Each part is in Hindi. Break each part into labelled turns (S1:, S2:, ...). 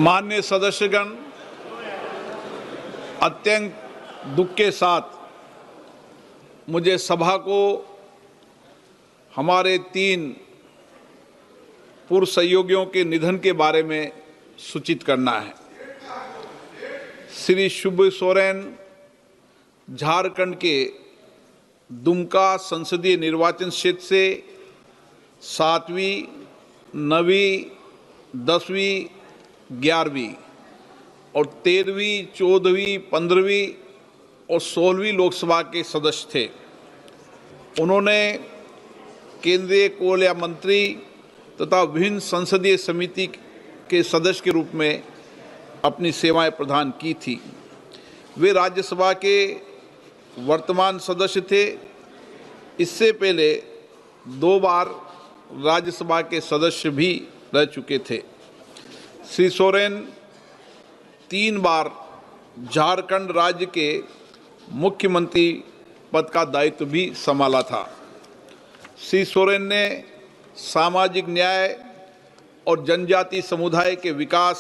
S1: माननीय सदस्यगण, अत्यंत दुख के साथ मुझे सभा को हमारे 3 पूर्व सहयोगियों के निधन के बारे में सूचित करना है। श्री शिबू सोरेन झारखंड के दुमका संसदीय निर्वाचन क्षेत्र से 7वीं, 9वीं, 10वीं, 11वीं और 13वीं, 14वीं, 15वीं और 16वीं लोकसभा के सदस्य थे। उन्होंने केंद्रीय कोयला मंत्री तथा विभिन्न संसदीय समिति के सदस्य के रूप में अपनी सेवाएं प्रदान की थी। वे राज्यसभा के वर्तमान सदस्य थे। इससे पहले 2 बार राज्यसभा के सदस्य भी रह चुके थे। श्री सोरेन 3 बार झारखंड राज्य के मुख्यमंत्री पद का दायित्व भी संभाला था। श्री सोरेन ने सामाजिक न्याय और जनजाति समुदाय के विकास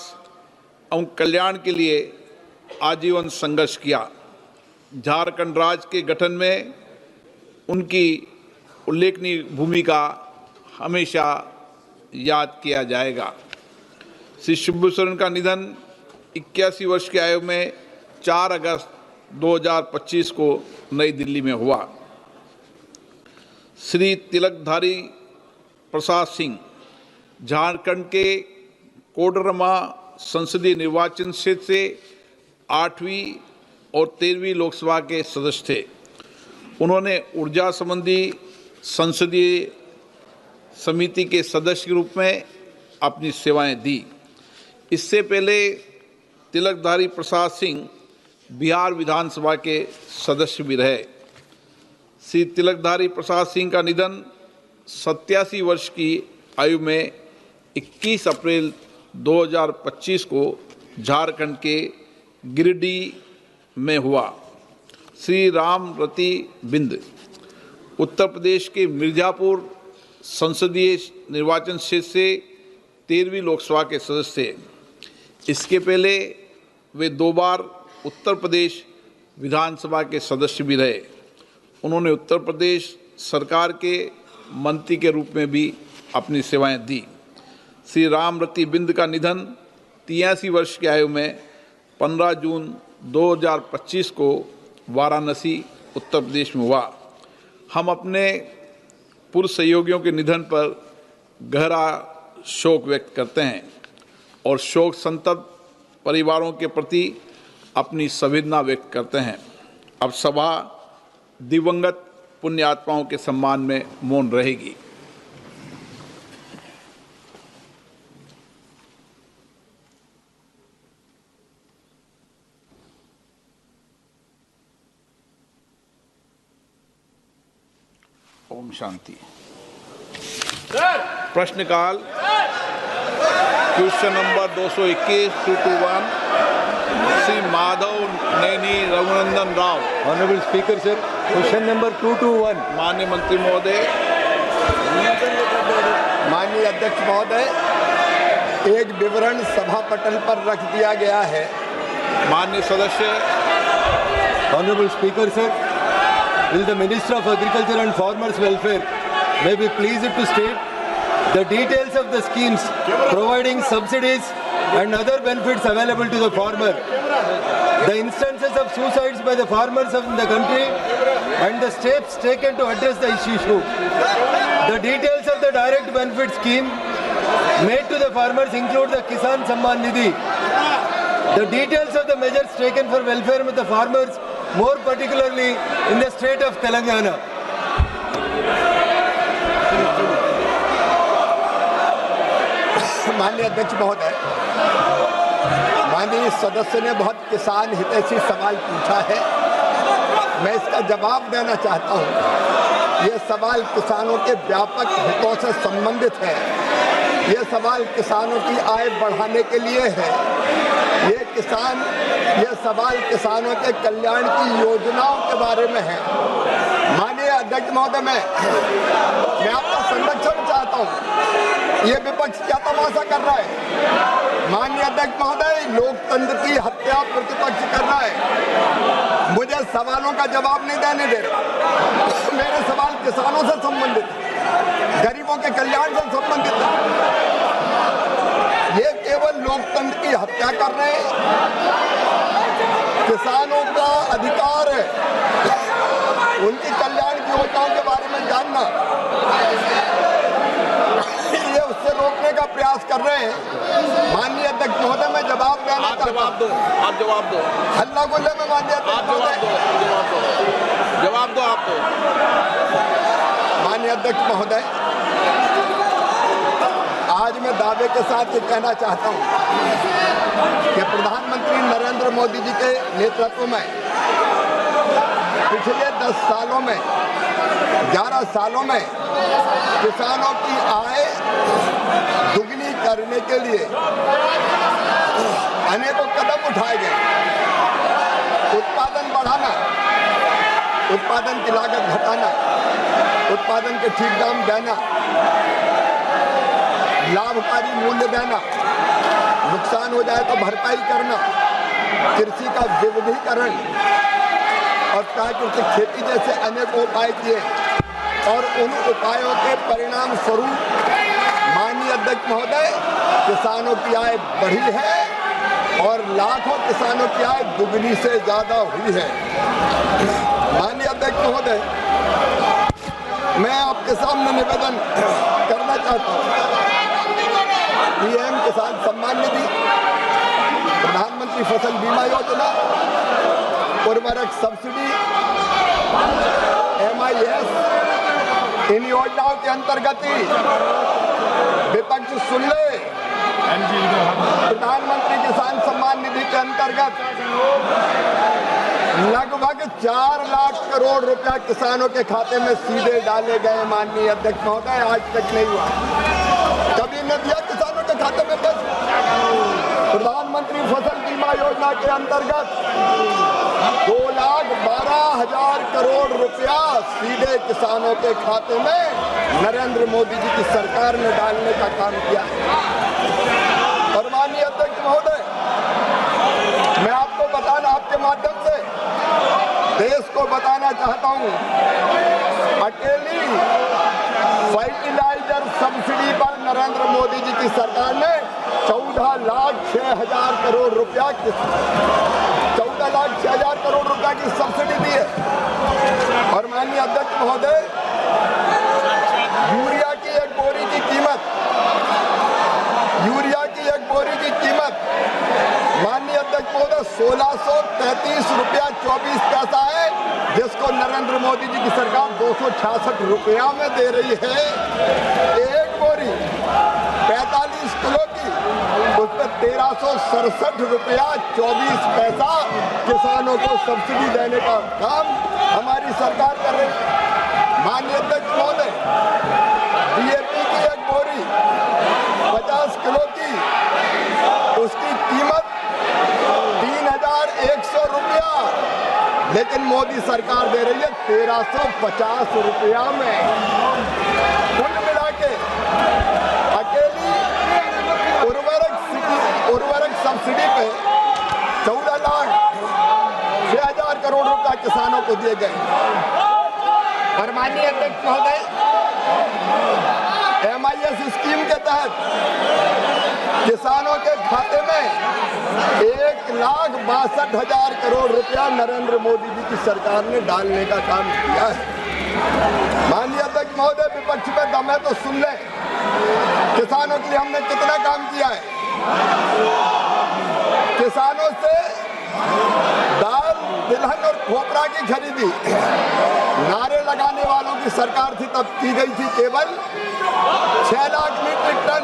S1: एवं कल्याण के लिए आजीवन संघर्ष किया। झारखंड राज्य के गठन में उनकी उल्लेखनीय भूमिका हमेशा याद किया जाएगा। श्री शिबू सोरेन का निधन 81 वर्ष की आयु में 4 अगस्त 2025 को नई दिल्ली में हुआ। श्री तिलकधारी प्रसाद सिंह झारखंड के कोडरमा संसदीय निर्वाचन क्षेत्र से 8वीं और 13वीं लोकसभा के सदस्य थे। उन्होंने ऊर्जा संबंधी संसदीय समिति के सदस्य के रूप में अपनी सेवाएं दी। इससे पहले तिलकधारी प्रसाद सिंह बिहार विधानसभा के सदस्य भी रहे। श्री तिलकधारी प्रसाद सिंह का निधन 87 वर्ष की आयु में 21 अप्रैल 2025 को झारखंड के गिरिडीह में हुआ। श्री राम रति बिंद उत्तर प्रदेश के मिर्जापुर संसदीय निर्वाचन क्षेत्र से 13वीं लोकसभा के सदस्य थे। इसके पहले वे 2 बार उत्तर प्रदेश विधानसभा के सदस्य भी रहे। उन्होंने उत्तर प्रदेश सरकार के मंत्री के रूप में भी अपनी सेवाएं दी। श्री राम रति बिंद का निधन 83 वर्ष की आयु में 15 जून 2025 को वाराणसी उत्तर प्रदेश में हुआ। हम अपने पूर्व सहयोगियों के निधन पर गहरा शोक व्यक्त करते हैं और शोक संतप्त परिवारों के प्रति अपनी संवेदना व्यक्त करते हैं। अब सभा दिवंगत पुण्य आत्माओं के सम्मान में मौन रहेगी। ओम शांति। प्रश्नकाल question number 221 Shri Madhav Naini Raghunandan Rao.
S2: Honourable speaker sir, question number 221।
S1: माननीय मंत्री महोदय।
S2: माननीय अध्यक्ष महोदय, एक विवरण सभा पटल पर रख दिया गया है।
S1: माननीय सदस्य।
S2: Honourable speaker sir, will the Minister of Agriculture and Farmers Welfare may be pleased to state the details of the schemes providing subsidies and other benefits available to the farmer, the instances of suicides by the farmers of the country and the steps taken to address the issue. The details of the direct benefit scheme made to the farmers include the Kisan Samman Nidhi. The details of the measures taken for welfare of the farmers, more particularly in the state of Telangana. माननीय अध्यक्ष महोदय, माननीय सदस्य ने बहुत किसान हितैषी सवाल पूछा है। मैं इसका जवाब देना चाहता हूँ। ये सवाल किसानों के व्यापक हितों से संबंधित है। ये सवाल किसानों की आय बढ़ाने के लिए है। ये सवाल किसानों के कल्याण की योजनाओं के बारे में है। माननीय
S3: अध्यक्ष महोदय, मैं आपका संरक्षण चाहता हूँ। ये विपक्ष क्या तमाशा कर रहा है? माननीय अध्यक्ष महोदय, लोकतंत्र की हत्या प्रतिपक्ष कर रहा है। मुझे सवालों का जवाब नहीं देने दे रहा। मेरे सवाल किसानों से संबंधित, गरीबों के कल्याण से संबंधित है। ये केवल लोकतंत्र की हत्या कर रहे हैं। किसानों का अधिकार है उनकी कल्याण की योजनाओं के बारे में जानना। ये उससे रोकने का प्रयास कर रहे हैं। माननीय अध्यक्ष महोदय, मैं जवाब देना चाहता हूं।
S1: आप जवाब दो।
S3: हल्ला गुल्ले में माननीय अध्यक्ष महोदय,
S1: जवाब दो आप तो।
S3: माननीय अध्यक्ष महोदय, आज मैं दावे के साथ ये कहना चाहता हूं कि प्रधानमंत्री नरेंद्र मोदी जी के नेतृत्व में पिछले 10 सालों में, 11 सालों में किसानों की आय दुगनी करने के लिए अनेकों कदम उठाए गए। उत्पादन बढ़ाना, उत्पादन की लागत घटाना, उत्पादन के ठीक दाम देना, लाभकारी मूल्य देना, नुकसान हो जाए तो भरपाई करना, कृषि का विविधीकरण और प्राकृतिक खेती जैसे अनेक उपाय किए और उन उपायों के परिणाम स्वरूप माननीय अध्यक्ष महोदय, किसानों की आय बढ़ी है और लाखों किसानों की आय दुगनी से ज्यादा हुई है। माननीय अध्यक्ष महोदय, मैं आपके सामने निवेदन करना चाहता हूँ। पीएम किसान सम्मान निधि, प्रधानमंत्री फसल बीमा योजना, उर्वरक सब्सिडी, MIS, इन योजनाओं के अंतर्गत ही विपक्ष सुन ले, प्रधानमंत्री किसान सम्मान निधि के अंतर्गत लगभग 4 लाख करोड़ रुपया किसानों के खाते में सीधे डाले गए। माननीय अध्यक्ष महोदय, आज तक नहीं हुआ, कभी न दिया किसानों के खाते में पैसा। प्रधानमंत्री फसल बीमा योजना के अंतर्गत 2,12,000 करोड़ रुपया सीधे किसानों के खाते में नरेंद्र मोदी जी की सरकार ने डालने का काम किया। और माननीय अध्यक्ष महोदय, मैं आपको बताना, आपके माध्यम से देश को बताना चाहता हूं, अकेली फर्टिलाइजर सब्सिडी पर नरेंद्र मोदी जी की सरकार ने 14,06,000 करोड़ रुपया, 14,06,000 करोड़ रुपया की सब्सिडी दी है। और माननीय अध्यक्ष महोदय, यूरिया की एक बोरी की कीमत, माननीय अध्यक्ष महोदय 1,633 रुपया 24 पैसा है, जिसको नरेंद्र मोदी जी की सरकार 266 रुपया में दे रही है। एक बोरी 45 किलो की, उस पर 1,367 रुपया 24 पैसा किसानों को सब्सिडी देने का काम हमारी सरकार कर रही है। माननीय अध्यक्ष महोदय, DAP की एक बोरी 50 किलो की, उसकी कीमत 3,100 रुपया, लेकिन मोदी सरकार दे रही है 1,350 रुपया में। कुल मिला के अकेली उर्वरक सब्सिडी पे 14,06,000 करोड़ रुपया किसानों को दिए गए। और माननीय अध्यक्ष महोदय, MIS स्कीम के तहत किसानों के खाते में 1,62,000 करोड़ रुपया नरेंद्र मोदी जी की सरकार ने डालने का काम किया है। माननीय अध्यक्ष महोदय, विपक्ष में दम है तो सुन ले, किसानों के लिए हमने कितना काम किया है। किसानों से दाल, तिलहन और खोपरा की खरीदी नारे लगाने वालों की सरकार थी, तब की गई थी केवल 6 लाख मीट्रिक टन,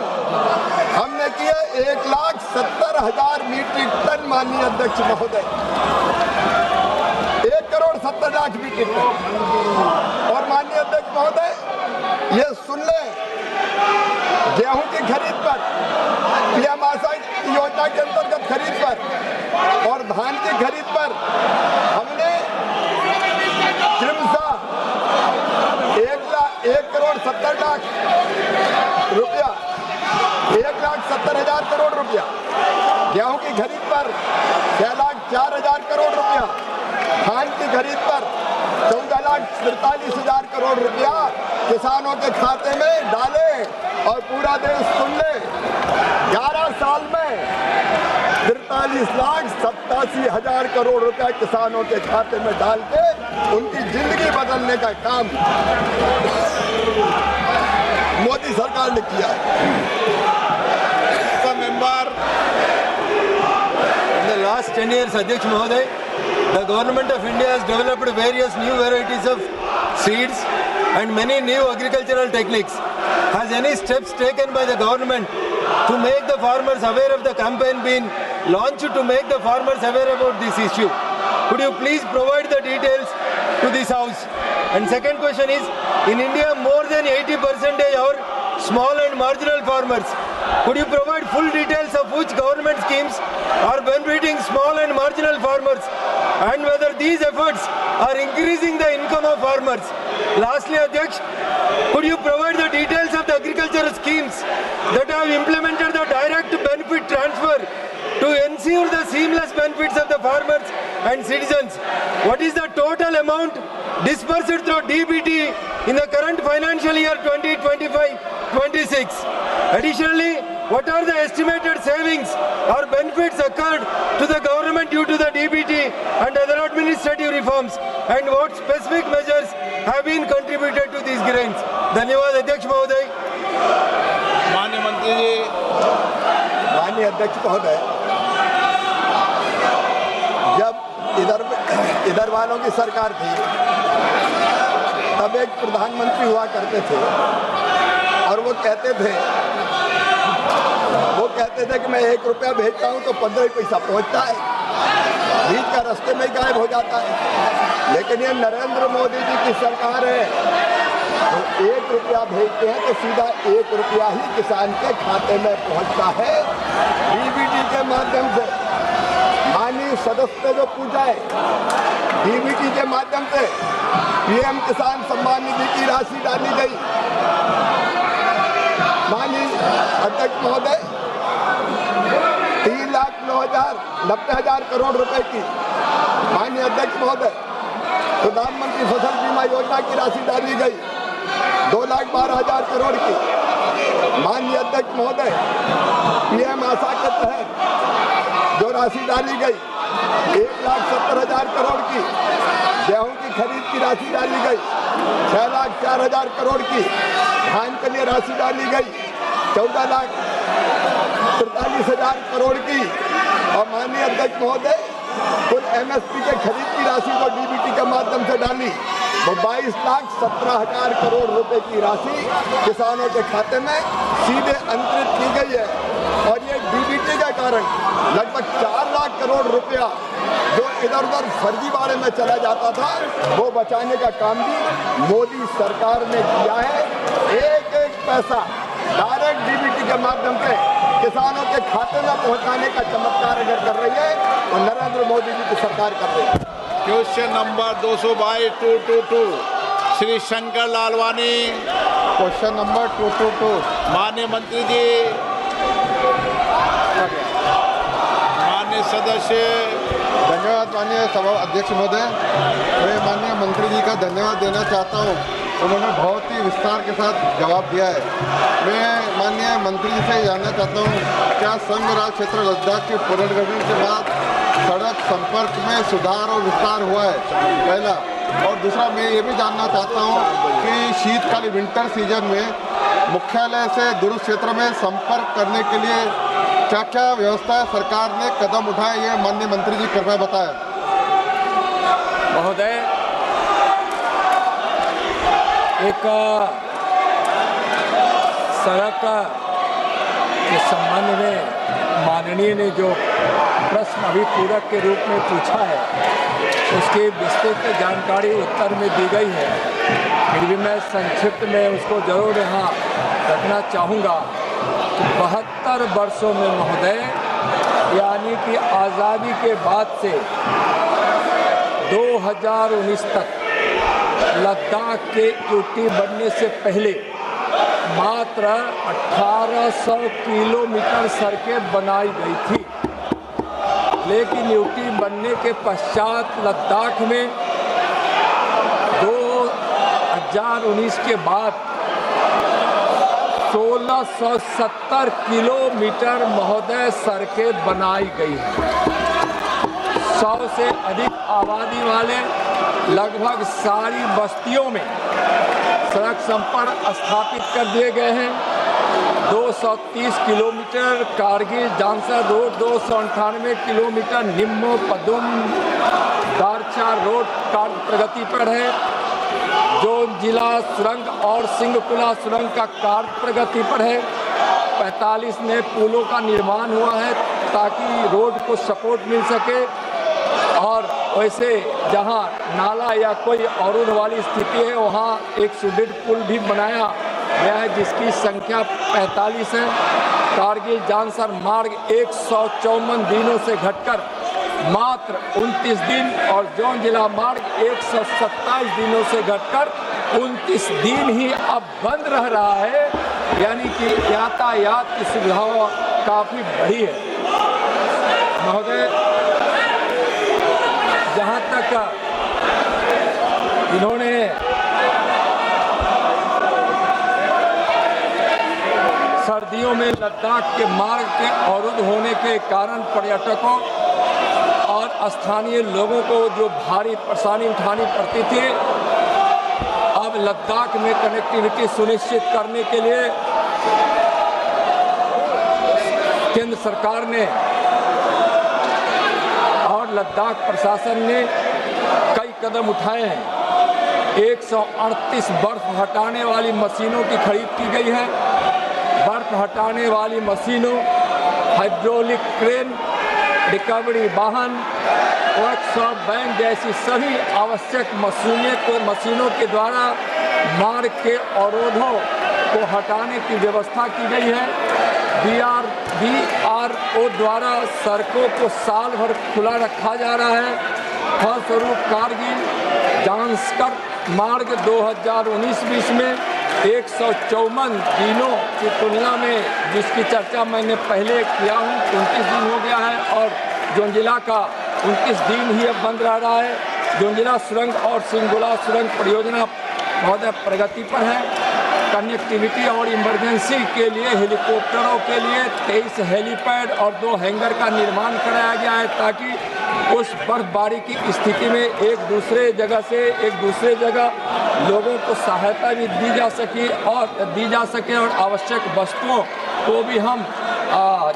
S3: हमने किए 1,70,000 मीट्रिक टन। माननीय अध्यक्ष महोदय, 1,70,00,000 मीट्रिक टन। और माननीय अध्यक्ष महोदय, ये सुन ले, गेहूं की खरीद पर, पीएम आशा योजना के अंतर्गत खरीद पर और धान की खरीद पर हमने क्रमशः 70 लाख रुपया, 1,70,000 करोड़ रुपया। गेहूं की खरीद पर 6,04,000 करोड़ रुपया, धान की खरीद पर 14,43,000 करोड़ रुपया किसानों के खाते में डाले। और पूरा देश सुन ले, 11 साल में 43,87,000 करोड़ रुपया किसानों के खाते में डाल के उनकी जिंदगी बदलने का काम मोदी सरकार ने किया है।
S1: Member
S2: In the last 10 years, Adhyaksh Mahoday, the government of India has developed various new varieties of seeds and many new agricultural techniques. Has any steps taken by the government to make the farmers aware of the campaign being launched to make the farmers aware about this issue? Could you please provide the details to this house? And second question is, in India more than 80% are small and marginal farmers. Could you provide full details of which government schemes are benefiting small and marginal farmers and whether these efforts are increasing the income of farmers? Lastly, Adhyaksh, could you provide the details of the agricultural schemes that have implemented the direct benefit transfer to ensure the seamless benefits of the farmers and citizens? What is the total amount disbursed through DBT in the current financial year 2025-26? Additionally, what are the estimated savings or benefits occurred to the government due to the DBT and other administrative reforms, and what specific measures have been contributed to these gains? धन्यवाद अध्यक्ष महोदय।
S1: माननीय मंत्री जी।
S3: माननीय अध्यक्ष महोदय, जब इधर वालों की सरकार थी तब एक प्रधानमंत्री हुआ करते थे और वो कहते थे कि मैं 1 रुपया भेजता हूं तो 15 पैसा पहुंचता है, बीच का रास्ते में ही गायब हो जाता है। लेकिन ये नरेंद्र मोदी जी की सरकार है, तो 1 रुपया भेजते हैं तो सीधा 1 रुपया ही किसान के खाते में पहुंचता है डीबीटी के माध्यम से। माननीय सदस्य ने जो पूछा है, डीबीटी के माध्यम से पीएम किसान सम्मान निधि की राशि डाली गई। माननीय अध्यक्ष महोदय, 3,09,90,000 करोड़ रुपए की। माननीय अध्यक्ष महोदय, प्रधानमंत्री फसल बीमा योजना की राशि डाली गई 2,12,000 करोड़ की। माननीय अध्यक्ष महोदय, पीएम आशा के तहत जो राशि डाली गई 1,70,000 करोड़ की। गेहूं की खरीद की राशि डाली गई 6,04,000 करोड़ की। धान के लिए राशि डाली गई 14,43,000 करोड़ की। और माननीय अध्यक्ष महोदय, कुल एमएसपी के खरीद की राशि को डीबीटी के माध्यम से डाली वो 22,17,000 करोड़ रुपए की राशि किसानों के खाते में सीधे अंतरित की गई है। और ये डीबीटी के कारण लगभग 4 लाख करोड़ रुपया जो इधर उधर फर्जीवाड़े में चला जाता था वो बचाने का काम भी मोदी सरकार ने किया है। एक एक पैसा डायरेक्ट डीबीटी के माध्यम से किसानों के खाते में पहुंचाने का चमत्कार अगर कर रही है तो नरेंद्र मोदी जी की सरकार कर रही है।
S1: Question number 222 Shri Shankar Lalwani.
S3: Question number 222।
S1: माननीय मंत्री जी, माननीय सदस्य।
S4: धन्यवाद माननीय सभा अध्यक्ष महोदय। मैं माननीय मंत्री जी का धन्यवाद देना चाहता हूं, उन्होंने बहुत ही विस्तार के साथ जवाब दिया है। मैं माननीय मंत्री जी से जानना चाहता हूं, क्या संघ राज क्षेत्र लद्दाख के पुनर्गठन के बाद सड़क संपर्क में सुधार और विस्तार हुआ है, पहला। और दूसरा, मैं ये भी जानना चाहता हूं कि शीतकालीन विंटर सीजन में मुख्यालय से दूर क्षेत्र में संपर्क करने के लिए क्या क्या व्यवस्था सरकार ने कदम उठाए, ये माननीय मंत्री जी कृपया बताएं।
S5: महोदय, एक सड़क के संबंध में माननीय ने जो प्रश्न अभी पूरक के रूप में पूछा है उसकी विस्तृत जानकारी उत्तर में दी गई है। फिर भी मैं संक्षिप्त में उसको जरूर यहाँ रखना चाहूँगा कि 72 वर्षों में महोदय, यानी कि आज़ादी के बाद से 2019 तक लद्दाख के यूटी बनने से पहले मात्र 1800 किलोमीटर सड़कें बनाई गई थी, लेकिन यूटी बनने के पश्चात लद्दाख में 2019 के बाद 1670 किलोमीटर महोदय सड़कें बनाई गई हैं। 100 से अधिक आबादी वाले लगभग सारी बस्तियों में सड़क संपर्क स्थापित कर दिए गए हैं। 230 kilometre Kargil Zanskar road, 298 kilometre Nimmu Padum Darcha road कार्य प्रगति पर है। जोन जिला सुरंग और सिंहकुला सुरंग का कार्य प्रगति पर है। 45 नए पुलों का निर्माण हुआ है ताकि रोड को सपोर्ट मिल सके, और वैसे जहां नाला या कोई अवरोध वाली स्थिति है वहां एक सुदृढ़ पुल भी बनाया गया है जिसकी संख्या 45 है। कारगिल जानसर मार्ग 154 दिनों से घटकर मात्र 29 दिन और जोन जिला मार्ग 127 दिनों से घटकर 29 दिन ही अब बंद रह रहा है, यानी कि यातायात की सुविधाओं काफ़ी बढ़ी है। महोदय, जहाँ तक इन्होंने सर्दियों में लद्दाख के मार्ग के अवरुद्ध होने के कारण पर्यटकों और स्थानीय लोगों को जो भारी परेशानी उठानी पड़ती थी, अब लद्दाख में कनेक्टिविटी सुनिश्चित करने के लिए केंद्र सरकार ने और लद्दाख प्रशासन ने कई कदम उठाए हैं। 138 बर्फ हटाने वाली मशीनों की खरीद की गई है। बर्फ हटाने वाली मशीनों, हाइड्रोलिक क्रेन, रिकवरी वाहन, वर्कशॉप बैंक जैसी सभी आवश्यक मशीनों के द्वारा मार्ग के अवरोधों को हटाने की व्यवस्था की गई है। BRO द्वारा सड़कों को साल भर खुला रखा जा रहा है। फलस्वरूप कारगिल जानसर मार्ग 2019-20 में 154 दिनों की तुलना में, जिसकी चर्चा मैंने पहले किया हूँ, 29 दिन हो गया है और जोंजिला का 29 दिन ही अब बंद रह रहा है। जोंजिला सुरंग और सिंगुला सुरंग परियोजना महोदय प्रगति पर है। कनेक्टिविटी और इमरजेंसी के लिए हेलीकॉप्टरों के लिए 23 हेलीपैड और 2 हैंगर का निर्माण कराया गया है ताकि उस बर्फबारी की स्थिति में एक दूसरे जगह से एक दूसरे जगह लोगों को सहायता भी दी जा सके और आवश्यक वस्तुओं को भी हम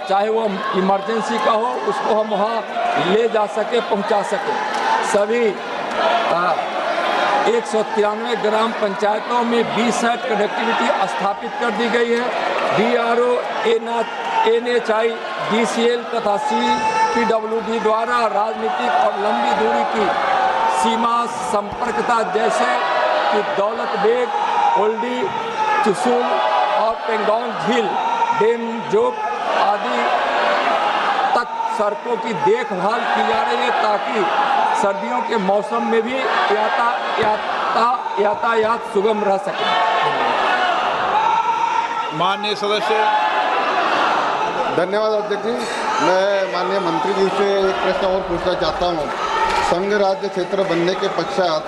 S5: चाहे वो इमरजेंसी का हो उसको हम वहाँ ले जा सके, पहुँचा सके। सभी 193 ग्राम पंचायतों में 20 साइट कनेक्टिविटी स्थापित कर दी गई है। BRO, NHI, DCL तथा CPWD द्वारा राजनीतिक और लंबी दूरी की सीमा संपर्कता जैसे कि दौलत बेग, ओल्डी, चुशुल और पेंगोंग झील, डेम जोक आदि तक सड़कों की देखभाल की जा रही है ताकि सर्दियों के मौसम में भी यातायात सुगम रह सके।
S1: माननीय सदस्य।
S4: धन्यवाद अध्यक्ष जी। मैं माननीय मंत्री जी से एक प्रश्न और पूछना चाहता हूँ। संघ राज्य क्षेत्र बनने के पश्चात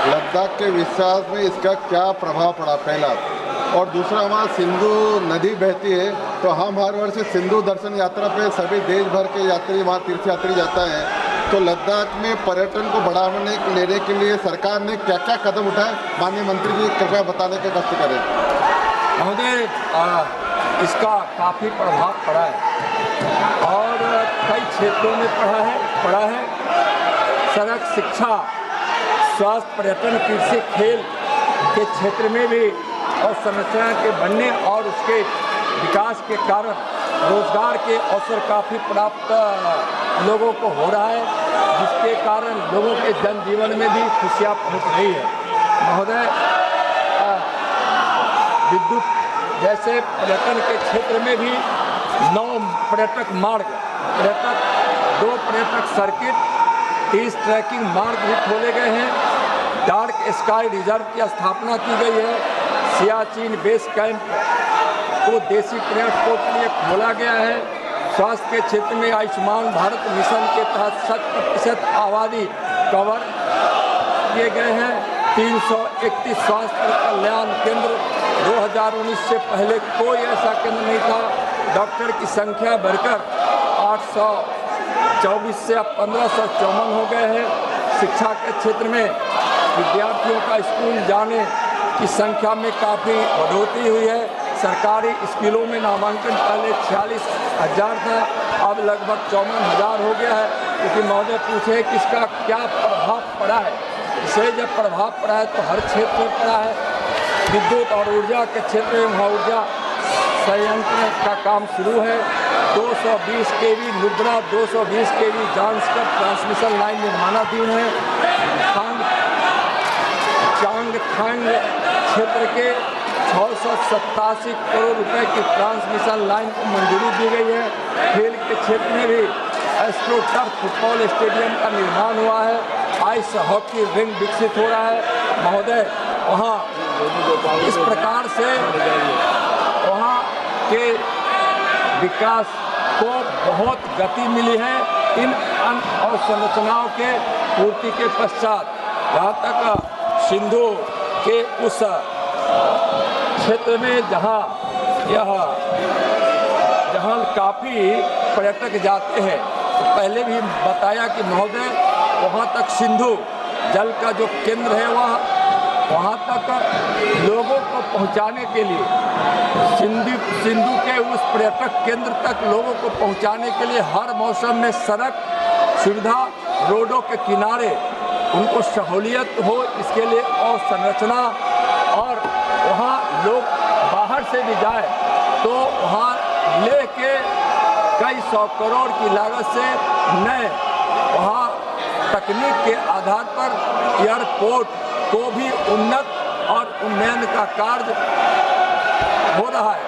S4: लद्दाख के विकास में इसका क्या प्रभाव पड़ा, पहला, और दूसरा वहाँ सिंधु नदी बहती है तो हम हर वर्ष सिंधु दर्शन यात्रा पे सभी देश भर के यात्री वहाँ तीर्थयात्री जाता है, तो लद्दाख में पर्यटन को बढ़ावा लेने के लिए सरकार ने क्या क्या कदम उठाए, माननीय मंत्री जी कृपया बताने के कष्ट करें।
S5: महोदय, इसका काफ़ी प्रभाव पड़ा है और कई क्षेत्रों में पड़ा है। सड़क, शिक्षा, स्वास्थ्य, पर्यटन, कृषि, खेल के क्षेत्र में भी और संरचना के बनने और उसके विकास के कारण रोजगार के अवसर काफ़ी प्राप्त लोगों को हो रहा है, जिसके कारण लोगों के जनजीवन में भी खुशियाँ पहुँच रही है। महोदय, विद्युत जैसे पर्यटन के क्षेत्र में भी 9 पर्यटक मार्ग, 2 पर्यटक सर्किट, 30 ट्रैकिंग मार्ग भी खोले गए हैं। डार्क स्काई रिजर्व की स्थापना की गई है। सियाचिन बेस कैंप को देसी पर्यटकों के लिए खोला गया है। स्वास्थ्य के क्षेत्र में आयुष्मान भारत मिशन के तहत 100% आबादी कवर किए गए हैं। 331 स्वास्थ्य कल्याण केंद्र 2019 से पहले कोई ऐसा केंद्र नहीं था। डॉक्टर की संख्या बढ़कर 824 से अब 1554 हो गए हैं। शिक्षा के क्षेत्र में विद्यार्थियों का स्कूल जाने की संख्या में काफ़ी बढ़ोतरी हुई है। सरकारी स्कूलों में नामांकन पहले 46,000 था, अब लगभग 54,000 हो गया है। क्योंकि महोदय पूछे कि इसका क्या प्रभाव पड़ा है। इसे जब प्रभाव पड़ा है तो हर क्षेत्र में पड़ा है। विद्युत और ऊर्जा के क्षेत्र में वहाँ ऊर्जा संयंत्र का काम शुरू है। 220 kV Nubra, 220 kV Zanskar transmission line निर्माणाधीन है। चांगथांग क्षेत्र के 687 करोड़ रुपए की ट्रांसमिशन लाइन को मंजूरी दी गई है। खेल के क्षेत्र में भी एस्ट्रो टर्फ फुटबॉल स्टेडियम का निर्माण हुआ है। आइस हॉकी रिंग विकसित हो रहा है। महोदय वहाँ इस प्रकार से वहाँ के विकास को बहुत गति मिली है इन अवसंरचनाओं के पूर्ति के पश्चात। जहाँ तक सिंधु के उस क्षेत्र में जहाँ काफ़ी पर्यटक जाते हैं, तो पहले भी बताया कि महोदय वहाँ तक सिंधु जल का जो केंद्र है वहाँ तक लोगों को पहुँचाने के लिए सिंधु के उस पर्यटक केंद्र तक लोगों को पहुँचाने के लिए हर मौसम में सड़क सुविधा, रोडों के किनारे उनको सहूलियत हो, इसके लिए और संरचना, और वहाँ लोग बाहर से भी जाए तो वहाँ लेह के कई 100 करोड़ की लागत से नए वहाँ तकनीक के आधार पर एयरपोर्ट को भी उन्नत और उन्नयन का कार्य हो रहा है।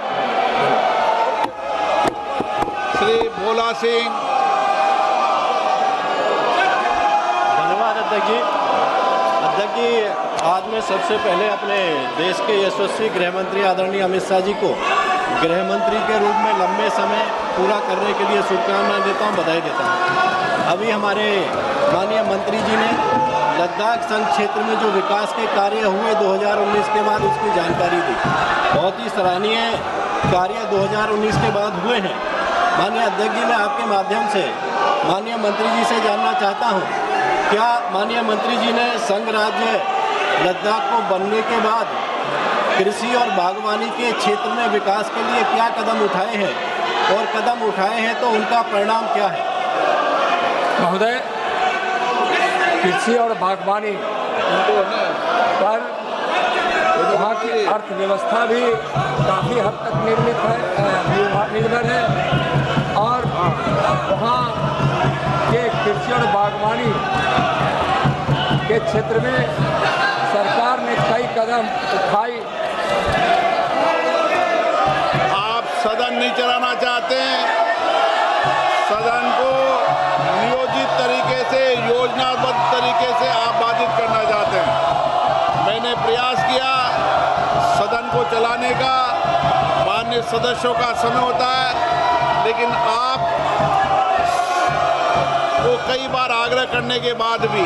S1: श्री भोला सिंह।
S6: धन्यवाद अध्यक्ष जी। अध्यक्ष जी, आज मैं सबसे पहले अपने देश के यशस्वी गृह मंत्री आदरणीय अमित शाह जी को गृह मंत्री के रूप में लंबे समय पूरा करने के लिए शुभकामनाएं देता हूं, बधाई देता हूं। अभी हमारे माननीय मंत्री जी ने लद्दाख संघ क्षेत्र में जो विकास के कार्य हुए 2019 के बाद उसकी जानकारी दी। बहुत ही सराहनीय कार्य 2019 के बाद हुए हैं। माननीय अध्यक्ष जी, मैं आपके माध्यम से माननीय मंत्री जी से जानना चाहता हूं, क्या माननीय मंत्री जी ने संघ राज्य लद्दाख को बनने के बाद कृषि और बागवानी के क्षेत्र में विकास के लिए क्या कदम उठाए हैं, और कदम उठाए हैं तो उनका परिणाम क्या है?
S5: महोदय, कृषि और बागवानी पर वहाँ की अर्थव्यवस्था भी काफ़ी हद तक निर्भर है, और वहाँ के कृषि और बागवानी के क्षेत्र में सरकार ने कई कदम उठाई।
S1: आप सदन नहीं चलाना चाहते हैं, सदन को नियोजित तरीके से, योजनाबद्ध तरीके से आप बाधित करना चाहते हैं। मैंने प्रयास किया सदन को चलाने का, माननीय सदस्यों का समय होता है, लेकिन आप को कई बार आग्रह करने के बाद भी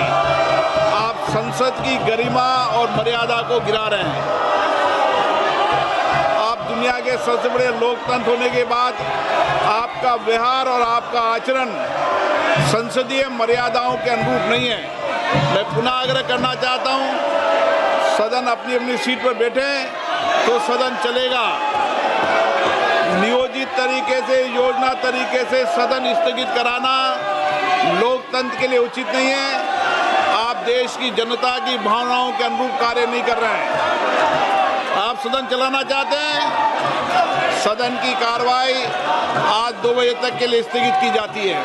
S1: आप संसद की गरिमा और मर्यादा को गिरा रहे हैं। आप दुनिया के सबसे बड़े लोकतंत्र होने के बाद आपका व्यवहार और आपका आचरण संसदीय मर्यादाओं के अनुरूप नहीं है। मैं पुनः आग्रह करना चाहता हूं, सदन अपनी अपनी सीट पर बैठे तो सदन चलेगा। नियोजित तरीके से, योजना तरीके से सदन स्थगित कराना लोकतंत्र के लिए उचित नहीं है। आप देश की जनता की भावनाओं के अनुरूप कार्य नहीं कर रहे हैं। आप सदन चलाना चाहते हैं, सदन की कार्रवाई आज 2 बजे तक के लिए स्थगित की जाती है।